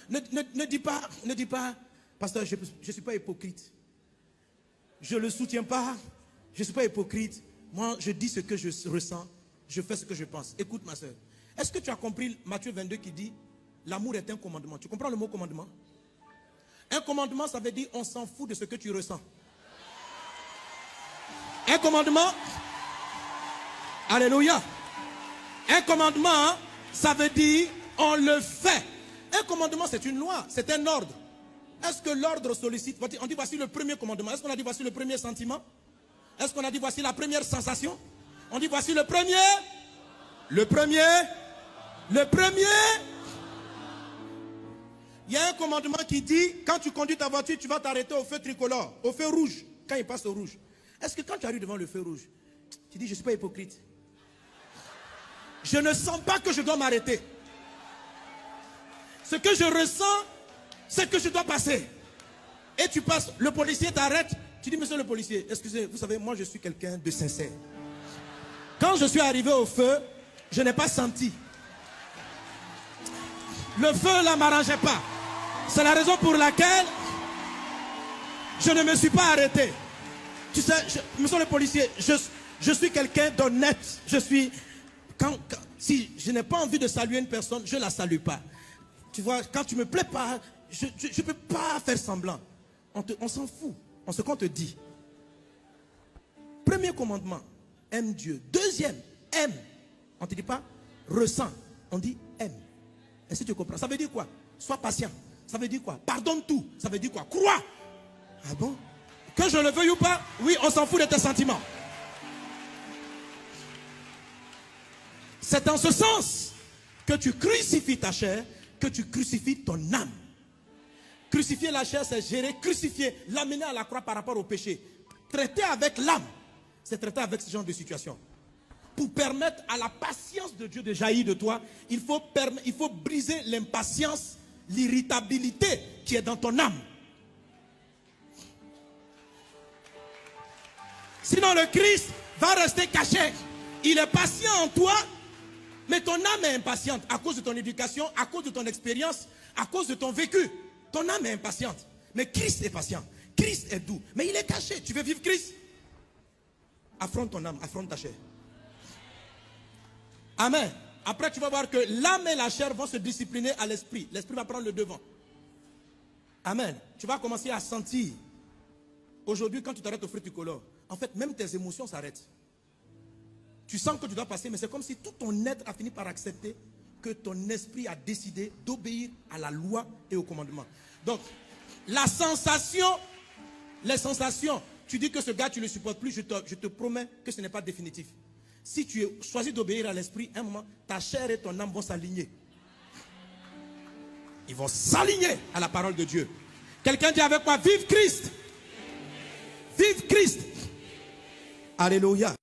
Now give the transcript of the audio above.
Ne dis pas, pasteur, je ne suis pas hypocrite. Je ne le soutiens pas, je ne suis pas hypocrite. Moi, je dis ce que je ressens, je fais ce que je pense. Écoute, ma soeur, est-ce que tu as compris Matthieu 22 qui dit, l'amour est un commandement? Tu comprends le mot commandement? Un commandement, ça veut dire, on s'en fout de ce que tu ressens. Un commandement, alléluia. Un commandement, ça veut dire, on le fait. Un commandement, c'est une loi, c'est un ordre. Est-ce que l'ordre sollicite? On dit voici le premier commandement. Est-ce qu'on a dit voici le premier sentiment? Est-ce qu'on a dit voici la première sensation? On dit voici le premier. Le premier. Il y a un commandement qui dit, quand tu conduis ta voiture, tu vas t'arrêter au feu tricolore, au feu rouge, quand il passe au rouge. Est-ce que quand tu arrives devant le feu rouge, tu dis je ne suis pas hypocrite? Je ne sens pas que je dois m'arrêter. Ce que je ressens, c'est que je dois passer. Et tu passes, le policier t'arrête. Tu dis, monsieur le policier, excusez, vous savez, moi je suis quelqu'un de sincère. Quand je suis arrivé au feu, je n'ai pas senti. Le feu là ne m'arrangeait pas. C'est la raison pour laquelle je ne me suis pas arrêté. Tu sais, monsieur le policier, je suis quelqu'un d'honnête. Je suis... si je n'ai pas envie de saluer une personne, je ne la salue pas. Tu vois, quand tu ne me plais pas, je ne peux pas faire semblant. On s'en fout. On ce qu'on te dit. Premier commandement, aime Dieu. Deuxième, aime. On ne te dit pas, ressens. On dit, aime. Est-ce que tu comprends? Ça veut dire quoi? Sois patient. Ça veut dire quoi? Pardonne tout. Ça veut dire quoi? Crois. Ah bon? Que je le veuille ou pas, oui, on s'en fout de tes sentiments. C'est en ce sens que tu crucifies ta chair, que tu crucifies ton âme. Crucifier la chair, c'est gérer, crucifier, l'amener à la croix par rapport au péché. Traiter avec l'âme, c'est traiter avec ce genre de situation. Pour permettre à la patience de Dieu de jaillir de toi, il faut briser l'impatience, l'irritabilité qui est dans ton âme. Sinon le Christ va rester caché. Il est patient en toi, mais ton âme est impatiente à cause de ton éducation, à cause de ton expérience, à cause de ton vécu. Ton âme est impatiente. Mais Christ est patient. Christ est doux. Mais il est caché. Tu veux vivre Christ? Affronte ton âme, affronte ta chair. Amen. Après, tu vas voir que l'âme et la chair vont se discipliner à l'esprit. L'esprit va prendre le devant. Amen. Tu vas commencer à sentir. Aujourd'hui, quand tu t'arrêtes au feu tricolore, en fait, même tes émotions s'arrêtent. Tu sens que tu dois passer, mais c'est comme si tout ton être a fini par accepter que ton esprit a décidé d'obéir à la loi et au commandement. Donc, la sensation, les sensations, tu dis que ce gars, tu ne le supportes plus, je te promets que ce n'est pas définitif. Si tu choisis d'obéir à l'esprit, un moment, ta chair et ton âme vont s'aligner. Ils vont s'aligner à la parole de Dieu. Quelqu'un dit avec moi, vive Christ. Vive Christ. Alléluia.